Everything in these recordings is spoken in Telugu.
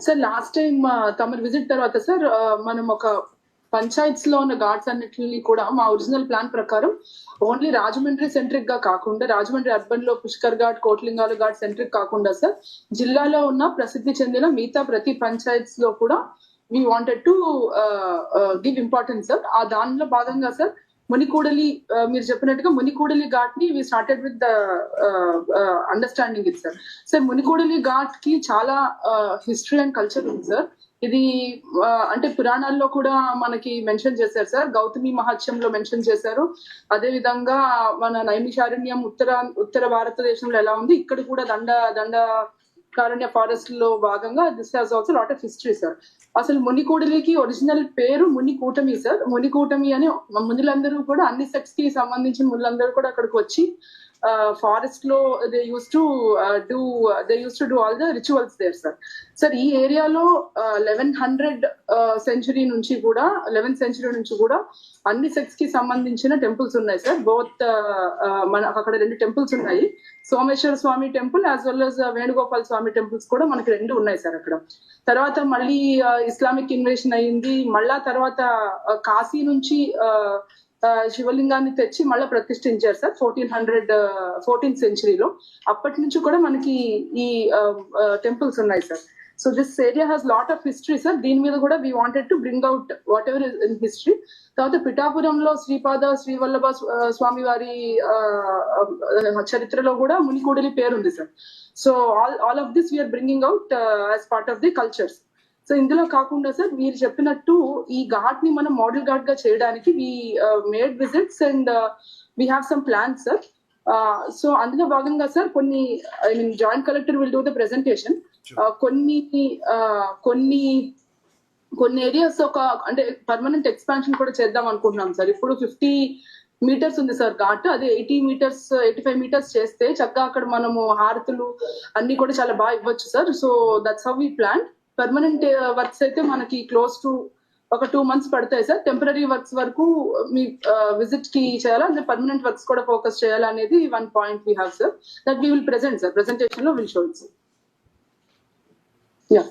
సార్ లాస్ట్ టైం తమరు విజిట్ తర్వాత సార్ మనం ఒక పంచాయత్స్ లో ఉన్న ఘాట్స్ అన్నిటిని కూడా మా ఒరిజినల్ ప్లాన్ ప్రకారం ఓన్లీ రాజమండ్రి సెంట్రిక్ గా కాకుండా, రాజమండ్రి అర్బన్ లో పుష్కర్ ఘాట్, కోట్లింగాల ఘాట్ సెంట్రిక్ కాకుండా సార్ జిల్లాలో ఉన్న ప్రసిద్ధి చెందిన మిగతా ప్రతి పంచాయత్స్ లో కూడా we wanted to give importance sir. ఆ దానిలో భాగంగా సార్ మునికూడలి, మీరు చెప్పినట్టుగా మునికూడలి ఘాట్ ని we started with understanding it sir. Sir Munikudali ghat కి చాలా హిస్టరీ అండ్ కల్చర్ ఉంది సార్. ఇది అంటే పురాణాల్లో కూడా మనకి మెన్షన్ చేశారు సార్, గౌతమి మహత్యంలో మెన్షన్ చేశారు. అదే విధంగా మన నైమిషారణ్యం ఉత్తర భారతదేశంలో ఎలా ఉంది, ఇక్కడ కూడా దండకారణ్య ఫారెస్ట్ లో భాగంగా this has also lot of history sir. అసలు మునికూడలికి ఒరిజినల్ పేరు మునికూటమి సార్. మునికూటమి అని మునులందరూ కూడా అన్ని సెక్స్ కి సంబంధించిన మునులందరూ కూడా అక్కడికి వచ్చి ఫారెస్ట్ లో they used to do all the rituals there sir. Sir ఈ ఏరియాలో 1100 సెంచురీ నుంచి కూడా 11th సెంచురీ నుంచి కూడా అన్ని సెక్స్ కి సంబంధించిన టెంపుల్స్ ఉన్నాయి సార్. బోత్ మనకు అక్కడ 2 టెంపుల్స్ ఉన్నాయి, Someswara Swamy temple as well as Venugopala Swamy temples కూడా మనకి 2 ఉన్నాయి సార్ అక్కడ. తర్వాత మళ్ళీ ఇస్లామిక్ ఇన్వేషన్ అయ్యింది. మళ్ళా తర్వాత కాశీ నుంచి శివలింగాన్ని తెచ్చి మళ్ళీ ప్రతిష్ఠించారు సార్ 14th సెంచురీలో. అప్పటి నుంచి కూడా మనకి ఈ టెంపుల్స్ ఉన్నాయి sir. So this area has lot of history sir. దీని మీద కూడా we wanted to bring out whatever is in history. తర్వాత పిఠాపురంలో శ్రీవల్లభ స్వామి వారి చరిత్రలో కూడా మునికూడలి పేరుంది sir. So all of this we are bringing out as part of the cultures. So ఇందులో కాకుండా సార్ మీరు చెప్పినట్టు ఈ ఘాట్ ని మనం మోడల్ ఘాట్ గా చేయడానికి we made visits and we have some plans sir. So అందులో భాగంగా సార్ కొన్ని joint collector will do the presentation. కొన్ని ఏరియాస్ ఒక అంటే పర్మనెంట్ ఎక్స్పాన్షన్ కూడా చేద్దాం అనుకుంటున్నాం సార్. ఇప్పుడు 50 meters ఉంది సార్ ఘాట్, అదే 85 meters చేస్తే చక్కగా అక్కడ మనము హారతులు అన్ని కూడా చాలా బాగా ఇవ్వచ్చు sir. So that's how we plan. Permanent works అయితే మనకి క్లోజ్ టు ఒక 2 months పడతాయి సార్. టెంపరీ వర్క్స్ వరకు మీ విజిట్ కి చేయాలా, అంటే పర్మనెంట్ వర్క్స్ కూడా ఫోకస్ చేయాలా అనేది 1 point we have sir. That we will present sir. Presentation లో will show it sir. Yeah,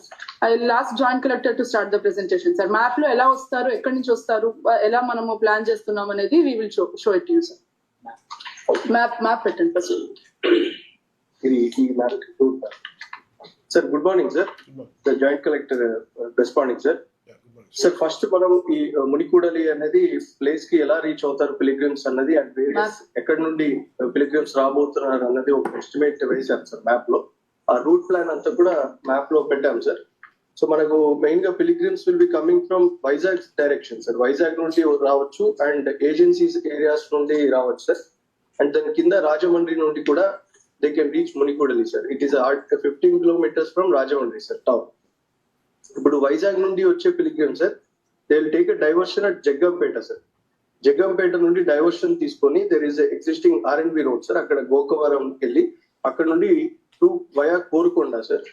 I will ask joint collector to start the presentation sir. Map లో ఎలా వస్తారు, ఎక్కడి నుంచి వస్తారు, ఎలా మనము ప్లాన్ చేస్తున్నాం అనేది we will show it you sir. Map పెట్టండి first. Sir good morning sir. Joint collector responding sir. Sir first మనం ఈ మునికూడలి అనేది ప్లేస్ కి ఎలా రీచ్ అవుతారు పిలిగ్రిమ్స్ అన్నది, అండ్ వేరియస్ ఎక్కడి నుండి పిలిగ్రిమ్స్ రాబోతున్నారు అన్నది ఒక ఎస్టిమేట్ వేశారు సార్ మ్యాప్ లో. ఆ రూట్ ప్లాన్ అంతా కూడా మ్యాప్ లో పెట్టాం సార్. సో మనకు మెయిన్ గా pilgrims will be coming from Vizag direction sir. Vizag నుండి రావచ్చు అండ్ ఏజెన్సీస్ ఏరియాస్ నుండి రావచ్చు సార్. అండ్ దాని కింద రాజమండ్రి నుండి కూడా they can reach Munikudali sir. It is 15 kilometers from Rajahmundry sir town. ఇప్పుడు వైజాగ్ నుండి వచ్చే pilgrim sir they will take a diversion at Jaggampeta sir. Jaggampeta నుండి డైవర్షన్ తీసుకొని there is existing R&B road sir. అక్కడ గోకవరం వెళ్ళి అక్కడ నుండి to via Korukonda sir.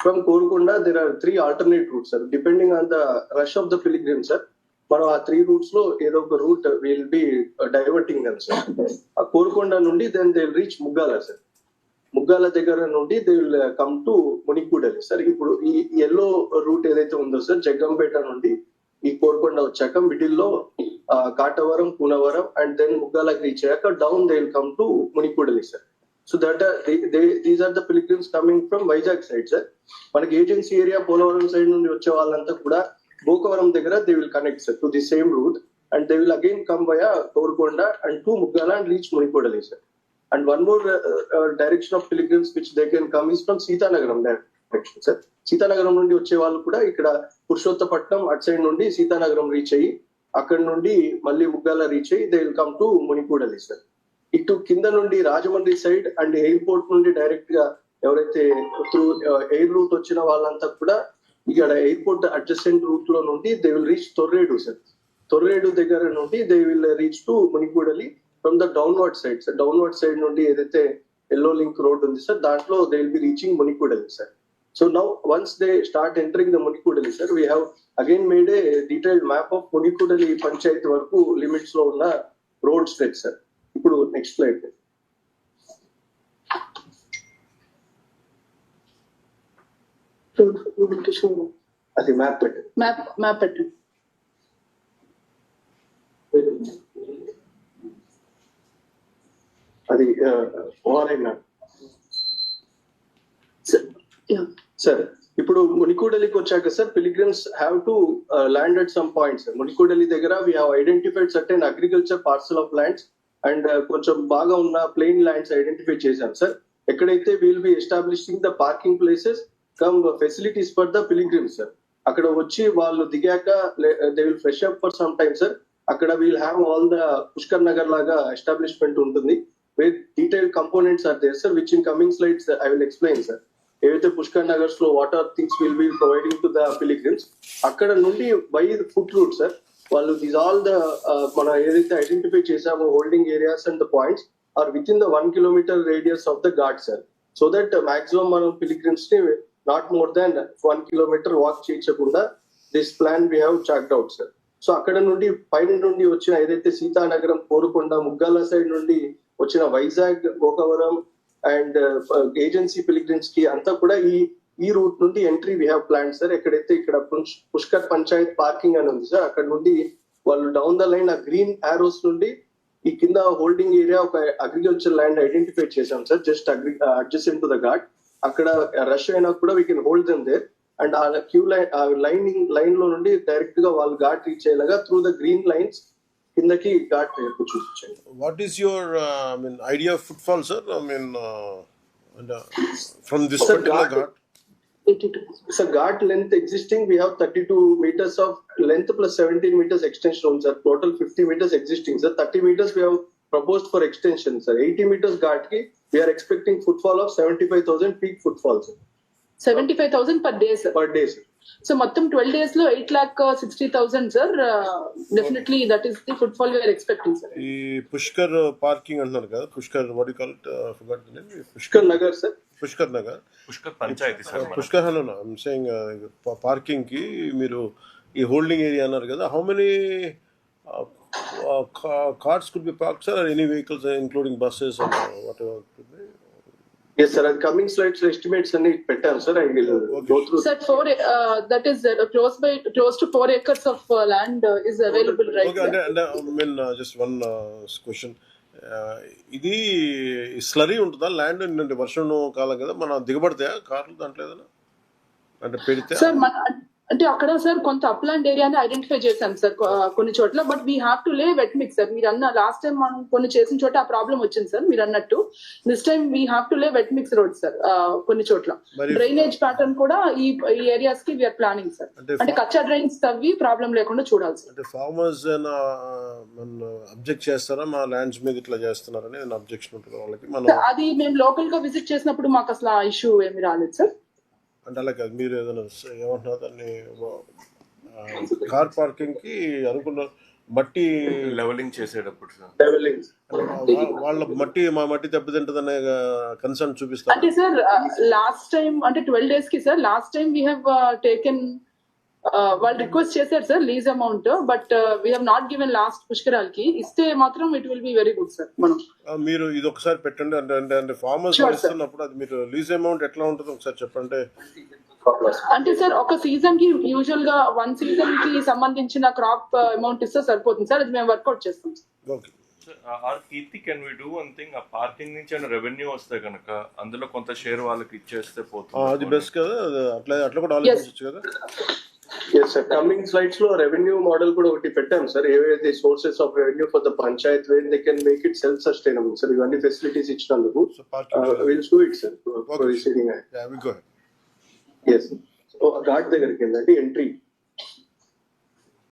From Korukonda there are 3 alternate routes sir, depending on the rush of the pilgrim sir. మనం ఆ 3 routes లో ఏదో ఒక route will be diverting them sir. ఆ కోరుకొండ నుండి then they will reach ముగ్గాల sir. Muggala దగ్గర నుండి they will come to Munikudali sir. ఇప్పుడు ఈ ఎల్లో రూట్ ఏదైతే ఉందో సార్, జగ్గంపేట నుండి ఈ కోరుకొండ వచ్చాక మిడిల్ లో కాటవరం, కూనవరం అండ్ దెన్ ముగ్గాలకు రీచ్ అయ్యాక down they will come to Munikudali sir. So that these are the pilgrims coming from Vizag side sir. మనకి ఏజెన్సీ ఏరియా పోలవరం సైడ్ నుండి వచ్చే వాళ్ళంతా కూడా గోకవరం దగ్గర they will connect sir to the same route and they will again come via Korukonda and to Muggala and reach Munikudali sir. And one more direction of pilgrims which they can come is from Sithanagaram direction sir. Sithanagaram నుండి వచ్చే వాళ్ళు కూడా ఇక్కడ పురుషోత్తపట్నం అట్ సైడ్ నుండి సీతానగరం రీచ్ అయ్యి అక్కడ నుండి మళ్ళీ ముగ్గాల రీచ్ అయ్యి they will come to Munikudali sir. ఇటు కింద నుండి రాజమండ్రి సైడ్ అండ్ ఎయిర్పోర్ట్ నుండి డైరెక్ట్ గా ఎవరైతే త్రూ ఎయిర్ రూట్ వచ్చిన వాళ్ళంతా కూడా ఇక్కడ ఎయిర్పోర్ట్ అడ్జసెంట్ రూట్ లో నుండి they will reach Torredu sir. Torredu దగ్గర నుండి they will reach to Munikudali from the downward side sir. Downward side నుండి ఏదైతే ఎల్లో లింక్ రోడ్ ఉంది సార్ దాంట్లో they will be reaching Munikudali sir. So now once they start entering the Munikudali sir, we have again made a detailed map of Munikudali panchayat వరకు లిమిట్స్ లో ఉన్న రోడ్ స్ట్రెచ్ సార్. ఇప్పుడు నెక్స్ట్ స్లైడ్. అది మ్యాప్ పెట్టండి. మ్యాప్ పెట్టండి. అది ఓఆర్ఐ మ్యాప్. సార్ ఇప్పుడు మునికూడలికి వచ్చాక sir pilgrims have to land at some points. Munikudali దగ్గర we have identified certain agriculture parcel of lands and కొంచెం బాగా ఉన్న ప్లెయిన్ ల్యాండ్స్ ఐడెంటిఫై చేశాం సార్. ఎక్కడైతే will be establishing the parking places come facilities for the pilgrims sir. అక్కడ వచ్చి వాళ్ళు దిగాక they will fresh up for some time sir. అక్కడ will have all the Pushkar Nagar లాగా ఎస్టాబ్లిష్మెంట్ ఉంటుంది. With detailed components are there sir, which in coming slides I will explain sir. ఏవైతే పుష్కర్ నగర్స్ లో water things will be providing to the pilgrims. అక్కడ నుండి బై ఫుట్ రూట్ సార్ వాళ్ళు దీస్ ఆల్ ద మనం ఏదైతే ఐడెంటిఫై చేసామో holding areas and the points are with in the 1 kilometer radius of the ghat sir. So that maximum మనం పిలిగ్రిమ్స్ ని not more than 1 kilometer walk చేయించకుండా this plan we have chalked out sir. So అక్కడ నుండి పైన నుండి వచ్చిన ఏదైతే సీతానగరం, కోరుకొండ, ముగ్గాల సైడ్ నుండి వచ్చిన Vizag, Gokavaram and agency pilgrims కి అంతా కూడా ఈ రూట్ నుండి entry we have plan sir. ఎక్కడైతే ఇక్కడ పుష్కర్ పంచాయత్ పార్కింగ్ అని ఉంది సార్, అక్కడ నుండి వాళ్ళు డౌన్ ద లైన్ ఆ గ్రీన్ ఆరోస్ నుండి ఈ కింద హోల్డింగ్ ఏరియా ఒక అగ్రికల్చర్ ల్యాండ్ ఐడెంటిఫై చేశాం sir, just adjacent to the ghat. అక్కడ రష్ అయినా కూడా we can hold them there and ఆ క్యూ లైన్ లో నుండి డైరెక్ట్ గా వాళ్ళు ఘాట్ రీచ్ అయ్యేలాగా త్రూ ద గ్రీన్ లైన్స్ కిందకి ఘాట్ చూపించండి. What is your idea of footfall, sir? From this Sir, particular Ghat- ghat. 82. So ghat length existing, we have 32 meters of length plus 17 meters extension, sir. Total 50 meters existing, sir. 30 meters we have proposed for extension, sir. 80 meters ghat ki, we are expecting footfall of 75,000 peak footfall, sir. 75,000 per day, sir. Per day, sir. So మొత్తం 12 days లో 8,60,000 sir. Definitely that is the footfall we are expecting sir. ఈ పుష్కర్ పార్కింగ్ అంటున్నారు కదా, Pushkar what you call it, forgot the name. Pushkar Nagar, sir. Pushkar Nagar, Pushkar panchayat sir. Pushkar hello I'm saying parking కి మీరు ఈ హోల్డింగ్ ఏరియా అన్నారు కదా, how many cars could be park sir, are any vehicles including buses and whatever could B? Yes, sir. Coming slides estimates and పెట్టాం, sir. I will go through. Sir, that is close to 4 acres of land is available right Okay, now. and just one question. ఇది స్లరీ ఉంటుందా ల్యాండ్? అంటే వర్షం కాలం కదా, మన దిగబడతాయా కార్లు దాంట్లో ఏదైనా అంటే పెడితే? సార్ అంటే అక్కడ సార్ కొంత అప్లాండ్ ఏరియాని ఐడెంటిఫై చేశాం సార్ కొన్ని చోట్ల, బట్ వీ హ్యావ్ టు లే వెట్ మిక్స్ సార్. మీరు అన్న లాస్ట్ టైం మనం కొన్ని చేసిన చోట ఆ ప్రాబ్లం వచ్చింది సార్ మీరు అన్నట్టు. This time we have to లే వెట్ మిక్స్ రోడ్ సార్ కొన్ని చోట్ల. డ్రైనేజ్ ప్యాటర్న్ కూడా ఈ ఏరియాస్ కి వీఆర్ ప్లానింగ్ సార్. అంటే కచ్చా డ్రైన్స్ తవ్వి ప్రాబ్లం లేకుండా చూడాలి సార్. అంటే ఫార్మర్స్ అబ్జెక్ట్ చేస్తారా మా ల్యాండ్స్ మీద ఇట్లా చేస్తున్నారని అబ్జెక్షన్ ఉంటుంది వాళ్ళకి? మనం అది మేము లోకల్ గా విజిట్ చేసినప్పుడు మాకు అసలు ఆ ఇష్యూ ఏమి రాలేదు సార్. అంటే అలా కాదు, మీరు ఏదైనా ఏమంటున్నారు దాన్ని, కార్ పార్కింగ్ కి అనుకున్న మట్టి లెవెలింగ్ చేసేటప్పుడు సార్, Leveling. వాళ్ళ మా మట్టి దెబ్బతింటదనే కన్సర్న్ చూపిస్తారు. అంటే సార్ లాస్ట్ టైం అంటే 12 days కి sir last time we have taken వాళ్ళు రిక్వెస్ట్ చేశారు sir lease amount, but we have not given లాస్ట్ పుష్కరాల్కి. ఇస్తే మాత్రం it will be very good sir. మనం మీరు ఇది ఒకసారి పెట్టండి. అంటే ఫార్మర్స్ ఇస్తున్నప్పుడు అది మీరు లీజ్ అమౌంట్ ఎట్లా ఉంటుందో ఒకసారి చెప్పండి. అంటే సార్ ఒక సీజన్ కి యూజువల్ గా 1 season కి సంబంధించిన క్రాప్ అమౌంట్ ఇస్తే సరిపోతుంది సార్. అది మేము వర్కౌట్ చేస్తాం sir. Okay R Keerthi, can we do one thing, ఆ పార్కింగ్ నుంచి ఏమైనా రెవెన్యూ వస్తే కనుక అందులో కొంత షేర్ వాళ్ళకి ఇచ్చేస్తే పోతుంది. అది బెస్ట్ కదా, అట్లా కూడా ఆలోచించవచ్చు కదా. Yes, sir. Coming slides లో రెవెన్యూ మోడల్ కూడా ఒకటి పెట్టాం సార్. ఏవైతే sources of revenue for the Panchayat where they can make it self sustainable sir. ఇవన్నీ ఫెసిలిటీస్ ఇచ్చినందుకు So parking. Will do it sir. Okay. Yeah, we go ahead. Yes. So ghat దగ్గరికి వెళ్ళండి. ఎంట్రీ